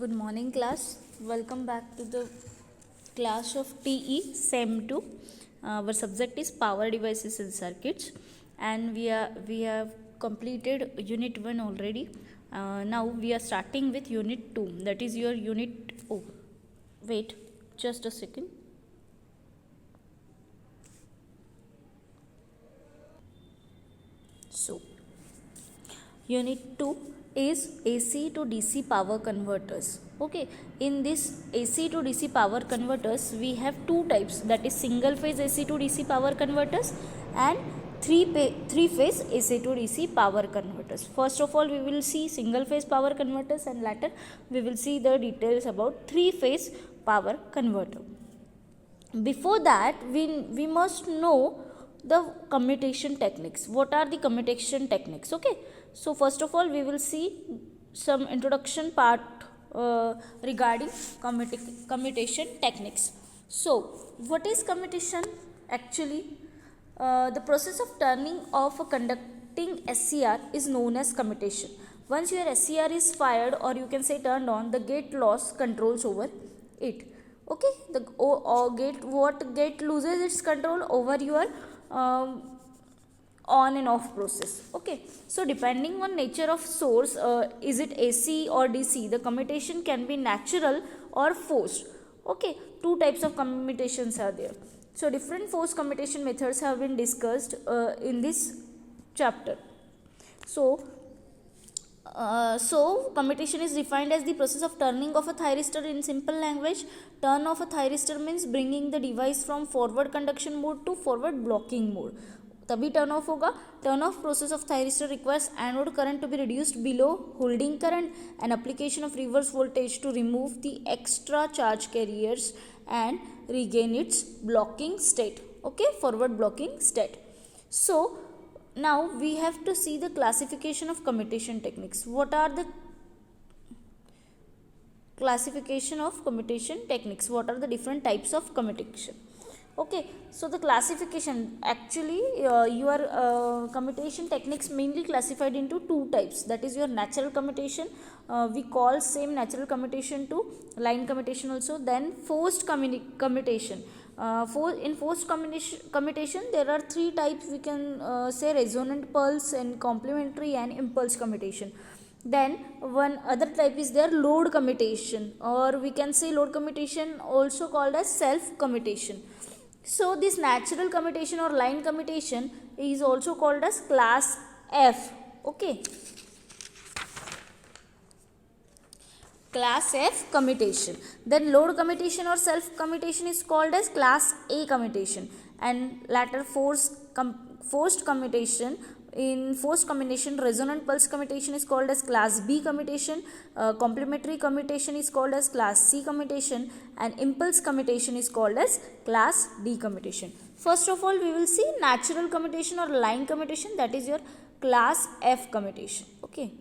Good morning, class. Welcome back to the class of TE SEM 2. Our subject is power devices and circuits, and we have completed unit 1 already. Now we are starting with unit 2, that is your unit. Oh, wait, just a second. So unit 2 is AC to DC power converters. Okay, in this AC to DC power converters we have two types, that is single phase AC to DC power converters and three phase AC to DC power converters. First of all we will see single phase power converters, and later we will see the details about three phase power converter. Before that we must know the commutation techniques. What are the commutation techniques? Okay, so first of all we will see some introduction part regarding commutation techniques. So what is commutation? Actually, the process of turning off a conducting SCR is known as commutation. Once your SCR is fired, or you can say turned on, the gate loss controls over it. Okay, the gate loses its control over your on and off process. Okay, so depending on nature of source, is it AC or DC, the commutation can be natural or forced. Okay, two types of commutations are there. So different forced commutation methods have been discussed in this chapter. So commutation is defined as the process of turning off a thyristor. In simple language, turn off a thyristor means bringing the device from forward conduction mode to forward blocking mode. तभी turn off होगा. Turn off process of thyristor requires anode current to be reduced below holding current and application of reverse voltage to remove the extra charge carriers and regain its blocking state. Okay, forward blocking state. So now we have to see the classification of commutation techniques. What are the classification of commutation techniques? What are the different types of commutation? Okay, so the classification, actually your commutation techniques mainly classified into two types, that is your natural commutation, we call same natural commutation to line commutation also. Then forced commutation. In forced commutation there are three types, we can say resonant pulse and complementary and impulse commutation. Then one other type is there load commutation, or we can say load commutation also called as self commutation. So this natural commutation or line commutation is also called as class F. Okay, class F commutation. Then load commutation or self commutation is called as class A commutation, and latter forced commutation. In forced commutation, resonant pulse commutation is called as class B commutation, complementary commutation is called as class C commutation, and impulse commutation is called as class D commutation. First of all we will see natural commutation or line commutation, that is your class F commutation. Okay,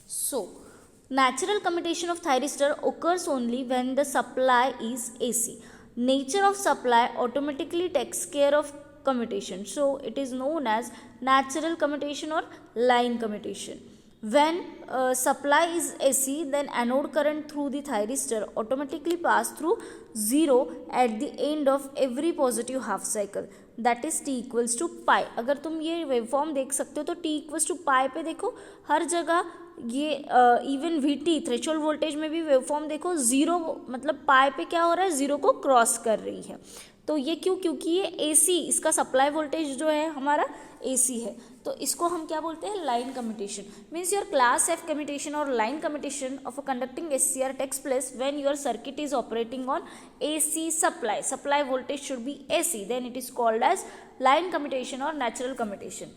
so natural commutation of thyristor occurs only when the supply is AC. Nature of supply automatically takes care of commutation, so it is known as natural commutation or line commutation. When supply is AC, then anode current through the thyristor automatically pass through 0 at the end of every positive half cycle, that is t equals to pi. अगर तुम ये waveform देख सकते हो तो t equals to pi पे देखो हर जगह ये इवन वीटी थ्रेशोल्ड वोल्टेज में भी वेवफॉर्म देखो जीरो, मतलब पाई पे क्या हो रहा है, जीरो को क्रॉस कर रही है. तो ये क्यों? क्योंकि ये एसी, इसका सप्लाई वोल्टेज जो है हमारा एसी है, तो इसको हम क्या बोलते हैं, line commutation. Means your class F commutation और line commutation of a conducting SCR takes place when your circuit is operating on AC supply voltage should be AC, then it is called as line commutation or natural commutation.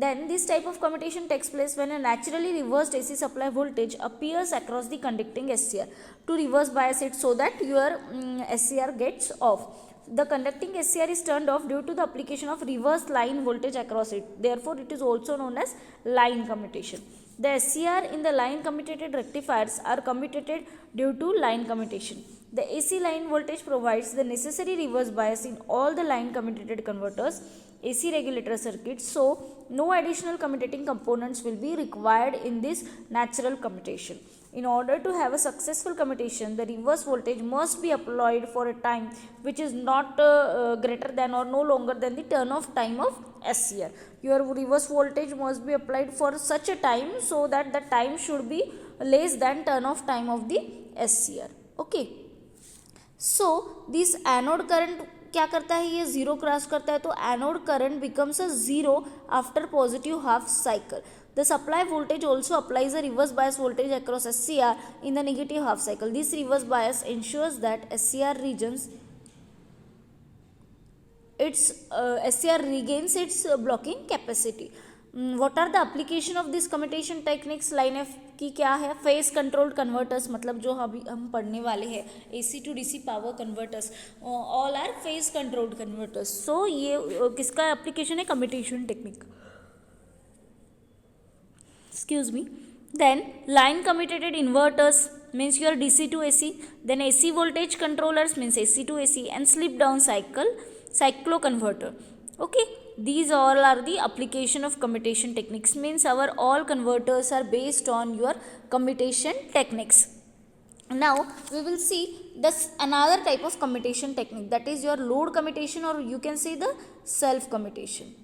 Then this type of commutation takes place when a naturally reversed AC supply voltage appears across the conducting SCR. To reverse bias it so that your SCR gets off. The conducting SCR is turned off due to the application of reverse line voltage across it. Therefore, it is also known as line commutation. The SCR in the line commutated rectifiers are commutated due to line commutation. The AC line voltage provides the necessary reverse bias in all the line commutated converters. AC regulator circuit. So no additional commutating components will be required in this natural commutation. In order to have a successful commutation, the reverse voltage must be applied for a time which is not greater than or no longer than the turn off time of SCR. Your reverse voltage must be applied for such a time so that the time should be less than turn off time of the SCR. Okay. So this anode current क्या करता है, ये zero cross करता है, तो anode current becomes a zero after positive half cycle. The supply voltage also applies a reverse bias voltage across SCR in the negative half cycle. This reverse bias ensures that SCR regains its blocking capacity. What are the application of this commutation techniques? Line F की क्या है? Phase controlled converters, मतलब जो हम पढ़ने वाले हैं AC to DC power converters, all are phase controlled converters. So ये किसका एप्लीकेशन है? Commutation technique. Excuse me. Then line commutated inverters means your DC to AC. Then AC voltage controllers means AC to AC, and slip down cyclo converter. Okay, these all are the application of commutation techniques. Means our all converters are based on your commutation techniques. Now we will see this another type of commutation technique, that is your load commutation, or you can say the self commutation.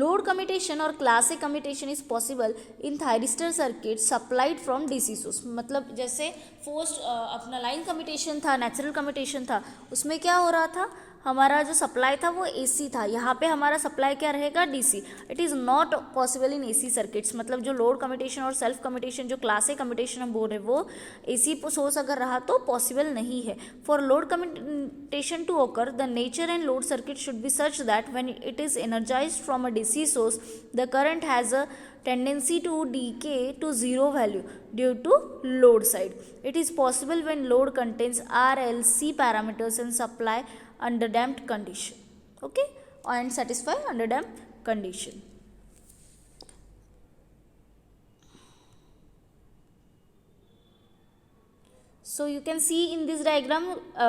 Load commutation और class A commutation is possible in thyristor circuit supplied from DC source. मतलब जैसे first अपना line commutation था, natural commutation था, उसमें क्या हो रहा था, हमारा जो सप्लाई था वो AC था. यहाँ पे हमारा सप्लाई क्या रहेगा? DC. It is not possible in AC circuits. मतलब जो लोड कम्यूटेशन और सेल्फ कम्यूटेशन, जो क्लास ए कम्यूटेशन हम बोल रहे हैं, वो AC सोर्स अगर रहा तो पॉसिबल नहीं है. For load commutation to occur, the nature and load circuit should be such that when it is energized from a DC source, the current has a tendency to decay to zero value due to load side. It is possible when load contains R, L, C parameters and supply under damped condition. Okay, and satisfy under damped condition. So you can see in this diagram,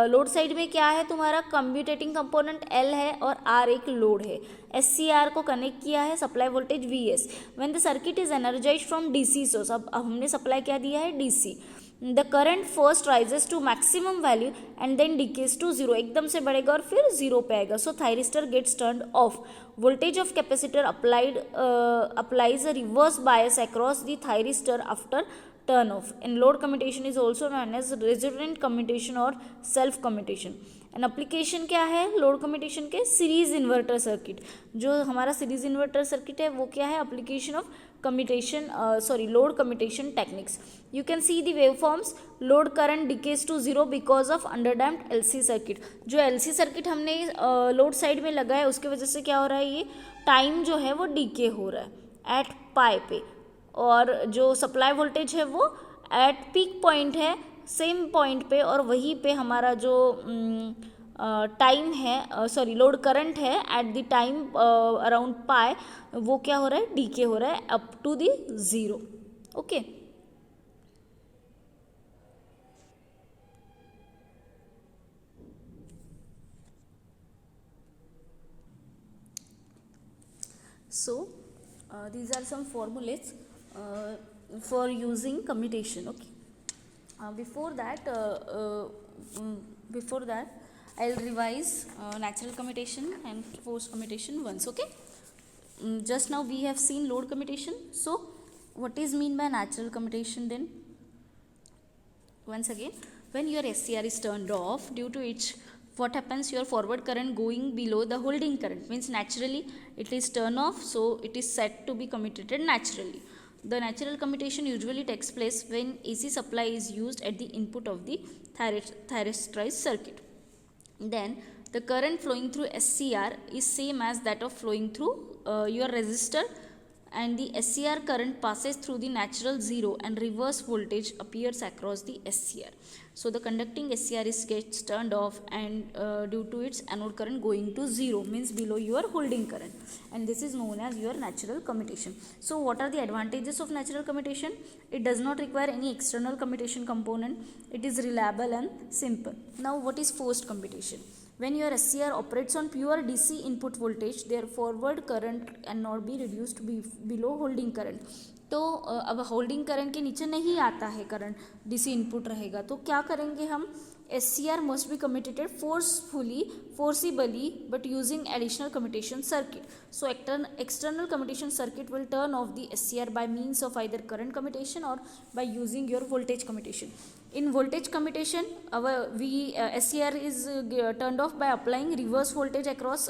load side में क्या है तुम्हारा? Commutating component L है और R एक load है. SCR को connect किया है, supply voltage VS. When the circuit is energized from DC source, अब हमने सप्लाई क्या दिया है? DC. The current first rises to maximum value and then decays to zero. एकदम से बढ़ेगा और फिर जीरो पे आएगा. So thyristor gets turned off. Voltage of capacitor applies a reverse bias across the thyristor after turn off. And load commutation is also known as resultant commutation or self commutation. And application क्या है load commutation के? Series inverter circuit. जो हमारा series inverter circuit है वो क्या है? Application of commutation load commutation techniques. You can see the wave forms. Load current decays to zero because of underdamped LC circuit. जो LC सर्किट हमने load side में लगा है उसकी वजह से क्या हो रहा है? ये टाइम जो है वो डीके हो रहा है एट पाई पे, और जो सप्लाई वोल्टेज है वो एट पीक पॉइंट है सेम पॉइंट पे, और वहीं पे हमारा जो टाइम है लोड करंट है at the time around pi, वो क्या हो रहा है? डीके हो रहा है up to the zero. Okay, so these are some formulas for using commutation. Okay, before that I'll revise natural commutation and forced commutation once. Okay, just now we have seen load commutation. So what is mean by natural commutation then? Once again, when your SCR is turned off, due to which what happens? Your forward current going below the holding current, means naturally it is turned off, so it is set to be commutated naturally. The natural commutation usually takes place when AC supply is used at the input of the thyristorized circuit. Then the current flowing through SCR is same as that of flowing through your resistor, and the SCR current passes through the natural zero and reverse voltage appears across the SCR. So the conducting SCR gets turned off, and due to its anode current going to zero, means below your holding current, and this is known as your natural commutation. So what are the advantages of natural commutation? It does not require any external commutation component. It is reliable and simple. Now what is forced commutation? When your SCR operates on pure DC input voltage, their forward current cannot be reduced below holding current. तो अब holding current के नीचे नहीं आता है current, DC input रहेगा, तो क्या करेंगे हम, SCR must be commutated forcibly but using additional commutation circuit. So external commutation circuit will turn off the SCR by means of either current commutation or by using your voltage commutation. In voltage commutation, our SCR is turned off by applying reverse voltage across,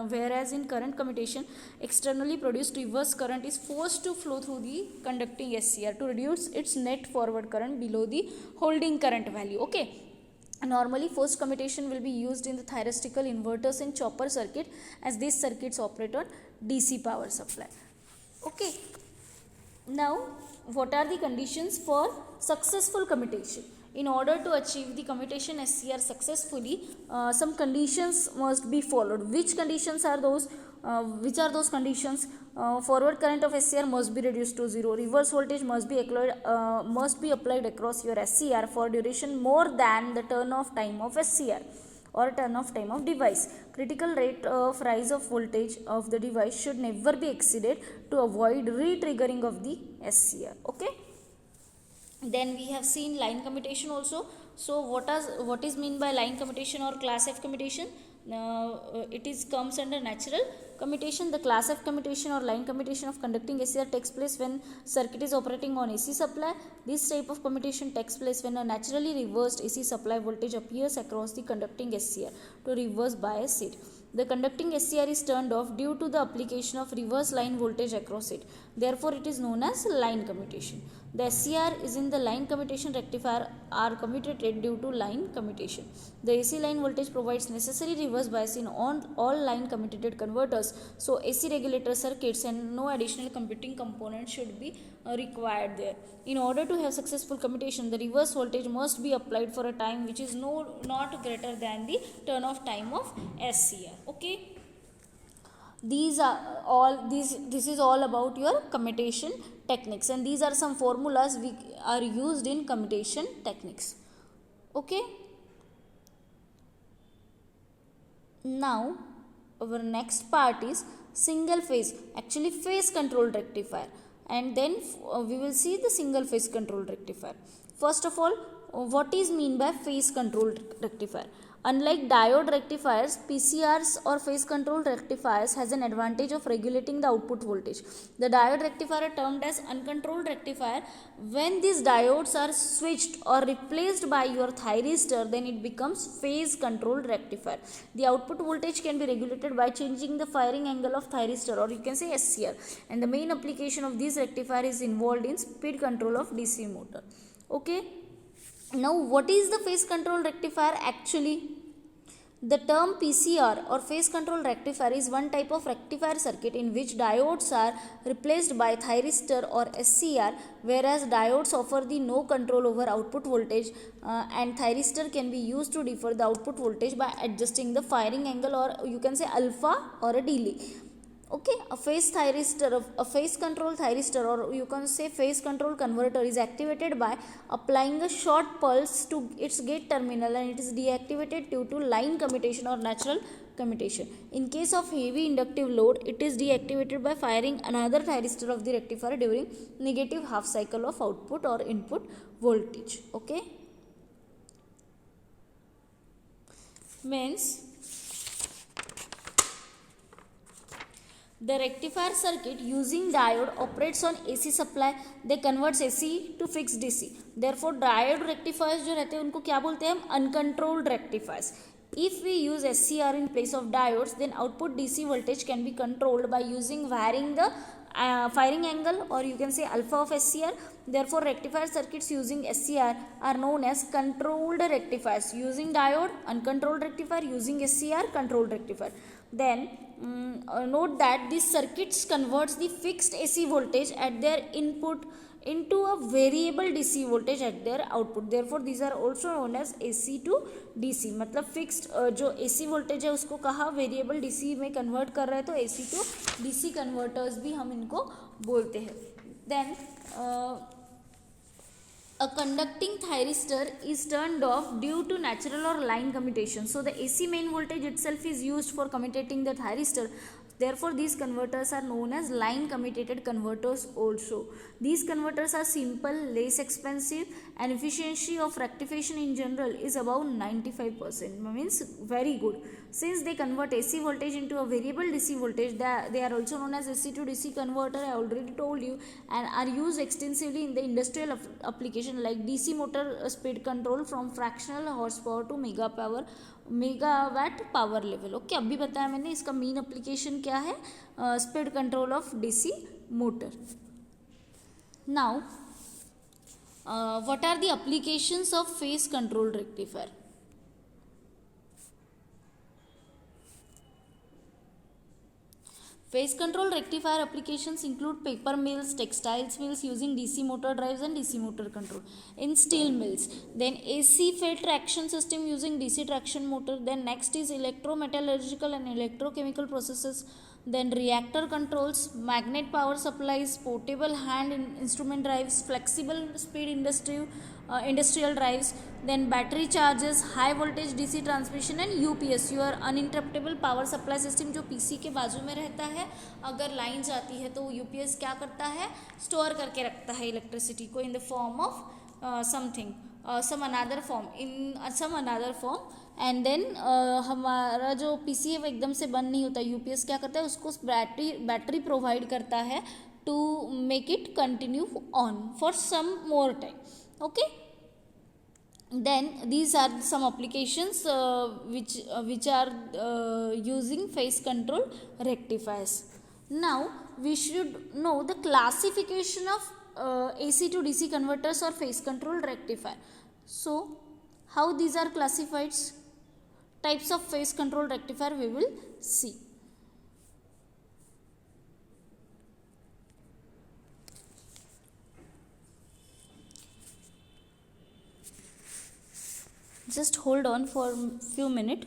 whereas in current commutation, externally produced reverse current is forced to flow through the conducting SCR to reduce its net forward current below the holding current value. Okay. Normally, forced commutation will be used in the thyristical inverters and chopper circuit, as these circuits operate on DC power supply. Okay. Now, what are the conditions for successful commutation? In order to achieve the commutation SCR successfully, some conditions must be followed. Which conditions are those? Which are those conditions? Forward current of SCR must be reduced to 0. Reverse voltage must be applied across your SCR for duration more than the turn off time of SCR or turn off time of device. Critical rate of rise of voltage of the device should never be exceeded to avoid re-triggering of the SCR. Okay. Then we have seen line commutation also. So what is mean by line commutation or class F commutation? Comes under natural commutation. The class F commutation or line commutation of conducting SCR takes place when circuit is operating on AC supply. This type of commutation takes place when a naturally reversed AC supply voltage appears across the conducting SCR to reverse bias it. The conducting SCR is turned off due to the application of reverse line voltage across it. Therefore, it is known as line commutation. The SCR is in the line commutation rectifier are commutated due to line commutation. The AC line voltage provides necessary reverse bias in all line commutated converters. So, AC regulator circuits and no additional computing component should be required there. In order to have successful commutation, the reverse voltage must be applied for a time which is not greater than the turn off time of SCR. Okay. This is all about your commutation techniques, and these are some formulas we are used in commutation techniques. Okay. Now our next part is single phase, actually phase controlled rectifier, and then we will see the single phase controlled rectifier. First of all, what is mean by phase controlled rectifier? Unlike diode rectifiers, PCRs or phase controlled rectifiers has an advantage of regulating the output voltage. The diode rectifier are termed as uncontrolled rectifier. When these diodes are switched or replaced by your thyristor, then it becomes phase controlled rectifier. The output voltage can be regulated by changing the firing angle of thyristor, or you can say SCR. And the main application of this rectifier is involved in speed control of DC motor. Okay. Now, what is the phase control rectifier actually? The term PCR or phase control rectifier is one type of rectifier circuit in which diodes are replaced by thyristor or SCR, whereas diodes offer the no control over output voltage, and thyristor can be used to differ the output voltage by adjusting the firing angle, or you can say alpha or a delay. Okay, a phase control thyristor, or you can say phase control converter, is activated by applying a short pulse to its gate terminal, and it is deactivated due to line commutation or natural commutation. In case of heavy inductive load, it is deactivated by firing another thyristor of the rectifier during negative half cycle of output or input voltage. Okay, means the rectifier circuit using diode operates on AC supply. They converts AC to fixed DC. Therefore, diode rectifiers जो रहते हैं उनको क्या बोलते हैं हम? Uncontrolled rectifiers. If we use SCR in place of diodes, then output DC voltage can be controlled by varying the firing angle, or you can say alpha of SCR. Therefore, rectifier circuits using SCR are known as controlled rectifiers. Using diode, uncontrolled rectifier; using SCR, controlled rectifier. Then note that these circuits converts the fixed AC voltage at their input into a variable DC voltage at their output. Therefore, these are also known as AC to DC. मतलब fixed जो AC voltage है उसको कहा variable DC में convert कर रहे हैं, तो AC to DC converters भी हम इनको बोलते हैं. Then A conducting thyristor is turned off due to natural or line commutation. So the AC main voltage itself is used for commutating the thyristor. Therefore, these converters are known as line commutated converters also. These converters are simple, less expensive, and efficiency of rectification in general is about 95%. Means very good. Since they convert AC voltage into a variable DC voltage, they are also known as AC to DC converter, I already told you, and are used extensively in the industrial application like DC motor speed control from fractional horsepower to megawatt power level. Okay, अभी बताया मैंने इसका main application क्या है, speed control of DC motor. Now what are the applications of phase control rectifier. Phase control rectifier applications include paper mills, textiles mills using DC motor drives and DC motor control. In steel mills, then AC fed traction system using DC traction motor. Then next is electrometallurgical and electrochemical processes. Then reactor controls, magnet power supplies, portable hand instrument drives, flexible speed industrial drives, then battery charges, high voltage DC transmission and UPS, your uninterruptible power supply system, जो PC के बाजू में रहता है. अगर line जाती है तो UPS क्या करता है, स्टोर करके रखता है इलेक्ट्रिसिटी को in the form of something, some another form. And then हमारा जो पीसी है वो एकदम से बंद नहीं होता. यूपीएस क्या करता है, उसको बैटरी प्रोवाइड करता है to make it continue on for some more time. Okay, then these are some applications which are using phase control rectifiers. Now we should know the classification of AC to DC converters or phase control rectifier. So how these are classified, types of phase control rectifier we will see. Just hold on for a few minutes.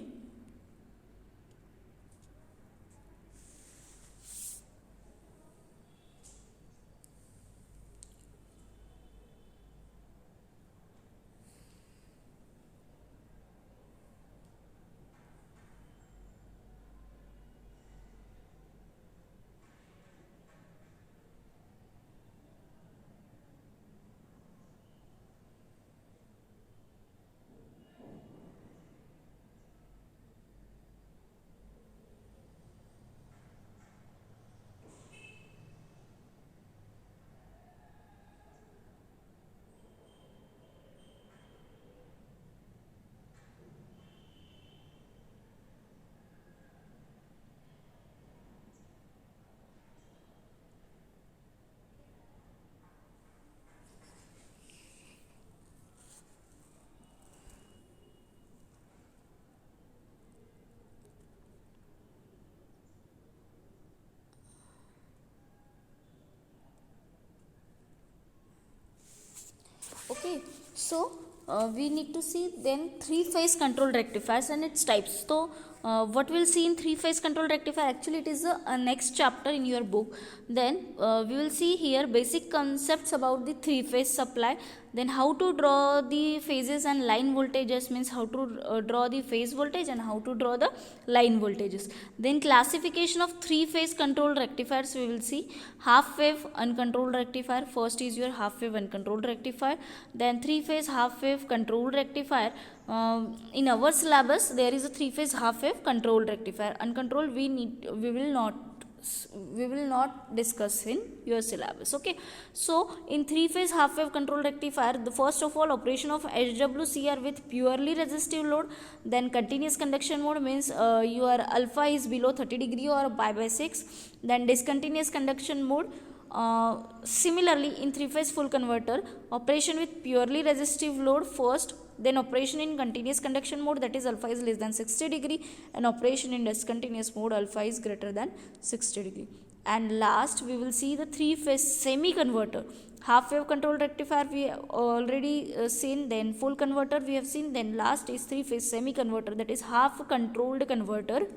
Okay, so we need to see then three phase control rectifiers and its types. So what we'll see in three phase control rectifier, actually it is the next chapter in your book. Then we will see here basic concepts about the three phase supply, then how to draw the phases and line voltages, means how to draw the phase voltage and how to draw the line voltages. Then classification of three phase control rectifiers we will see. Half wave uncontrolled rectifier, first is your half wave uncontrolled rectifier. Then three phase half wave controlled rectifier. In our syllabus there is a three phase half wave controlled rectifier. Uncontrolled we will not discuss in your syllabus. Okay, so in three phase half wave control rectifier, the first of all operation of HWCR with purely resistive load. Then continuous conduction mode, means your alpha is below 30 degree or pi by 6. Then discontinuous conduction mode. Similarly in three phase full converter, operation with purely resistive load first, then operation in continuous conduction mode, that is alpha is less than 60 degree, and operation in discontinuous mode, alpha is greater than 60 degree. And last we will see the three phase semi converter. Half wave control rectifier we have already seen, then full converter we have seen, then last is three phase semi converter, that is half controlled converter,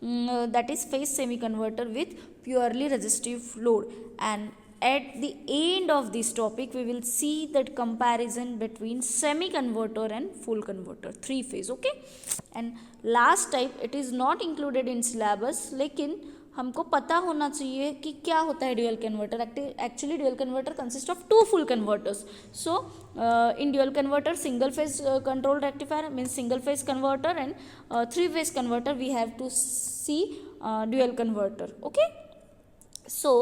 that is phase semi converter with purely resistive load. And at the end of this topic we will see that comparison between semi converter and full converter, three phase. Okay, and last type it is not included in syllabus, लेकिन हमको पता होना चाहिए कि क्या होता है dual converter. Actually dual converter consist of two full converters. So in dual converter single phase control rectifier means single phase converter and three phase converter we have to see dual converter. Okay, so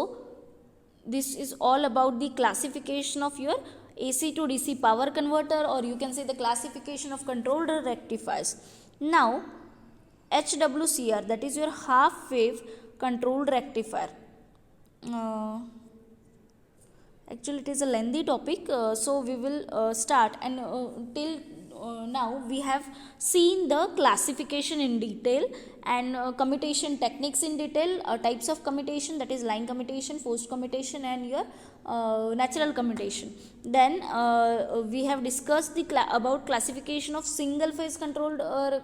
this is all about the classification of your AC to DC power converter, or you can say the classification of controller rectifiers. Now HWCR, that is your half wave controlled rectifier. Actually it is a lengthy topic, so we will start, and till now we have seen the classification in detail and commutation techniques in detail, types of commutation, that is line commutation, forced commutation and your natural commutation. Then we have discussed the about classification of single phase controlled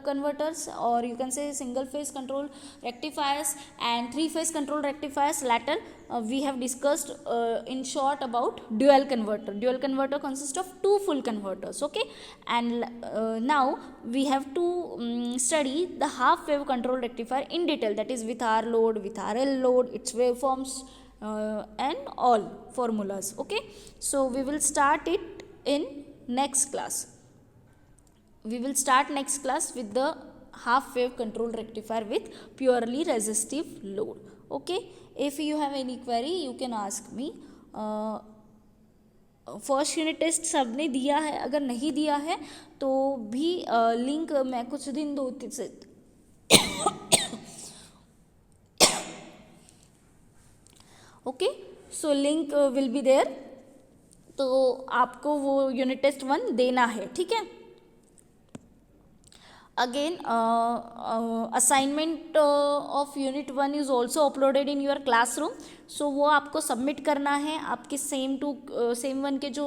converters, or you can say single phase controlled rectifiers and three phase controlled rectifiers. Later we have discussed in short about dual converter. Dual converter consists of two full converters. Okay, and now we have to study the half wave control rectifier in detail, that is with R load, with RL load, its waveforms and all formulas. Okay, so we will start it in next class. We will start next class with the half wave control rectifier with purely resistive load. Okay, if you have any query you can ask me. First unit test सब ने दिया है, अगर नहीं दिया है तो भी लिंक मैं कुछ दिन दो से okay, so link will be there, तो आपको वो यूनिट टेस्ट 1 देना है. ठीक है, again assignment of unit 1 is also uploaded in your classroom. सो वो आपको सबमिट करना है आपके सेम 1 के जो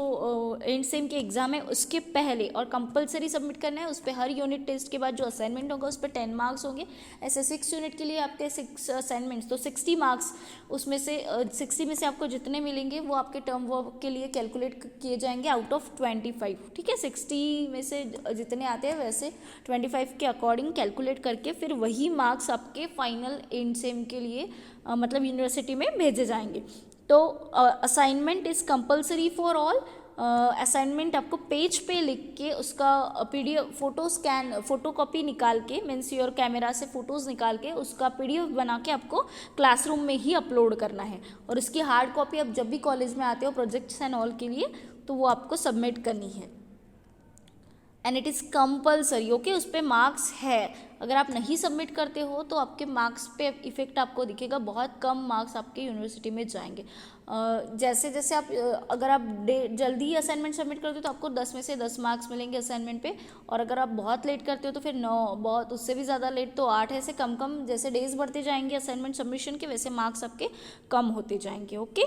एंड सेम के एग्ज़ाम है उसके पहले, और कंपलसरी सबमिट करना है. उस पर हर यूनिट टेस्ट के बाद जो असाइनमेंट होगा उस पर 10 मार्क्स होंगे. ऐसे 6 यूनिट के लिए आपके 6 असाइनमेंट्स, तो 60 मार्क्स, उसमें से 60 में से आपको जितने मिलेंगे वो आपके टर्म वर्क के लिए कैलकुलेट किए जाएंगे आउट ऑफ 25. ठीक है, 60 में से जितने आते हैं वैसे 25 के अकॉर्डिंग कैलकुलेट करके फिर वही मार्क्स आपके फाइनल एंड सेम के लिए मतलब यूनिवर्सिटी में भेजे जाएंगे. तो assignment is compulsory for all. Assignment आपको पेज पे लिख के उसका PDF फोटो कॉपी निकाल के, मीन्स योर कैमरा से फ़ोटोज़ निकाल के उसका PDF बना के आपको क्लासरूम में ही अपलोड करना है. और उसकी हार्ड कॉपी आप जब भी कॉलेज में आते हो प्रोजेक्ट्स एंड ऑल के लिए तो वो आपको सबमिट करनी है. And it is compulsory. Okay, उस पर मार्क्स है. अगर आप नहीं सबमिट करते हो तो आपके मार्क्स पे इफ़ेक्ट आपको दिखेगा, बहुत कम मार्क्स आपके यूनिवर्सिटी में जाएंगे. जैसे जैसे आप अगर आप जल्दी ही असाइनमेंट सबमिट करते हो तो आपको 10 में से 10 मार्क्स मिलेंगे असाइनमेंट पे, और अगर आप बहुत लेट करते हो तो फिर 9, बहुत उससे भी ज़्यादा लेट तो 8, ऐसे कम कम जैसे डेज बढ़ते जाएंगे असाइनमेंट सबमिशन के वैसे मार्क्स आपके कम होते जाएंगे. ओके,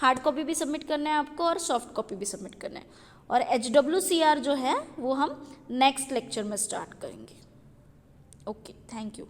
हार्ड कॉपी भी सबमिट करना है आपको और सॉफ्ट कॉपी भी सबमिट करना है. और HWCR जो है वो हम नेक्स्ट लेक्चर में स्टार्ट करेंगे. Okay, thank you.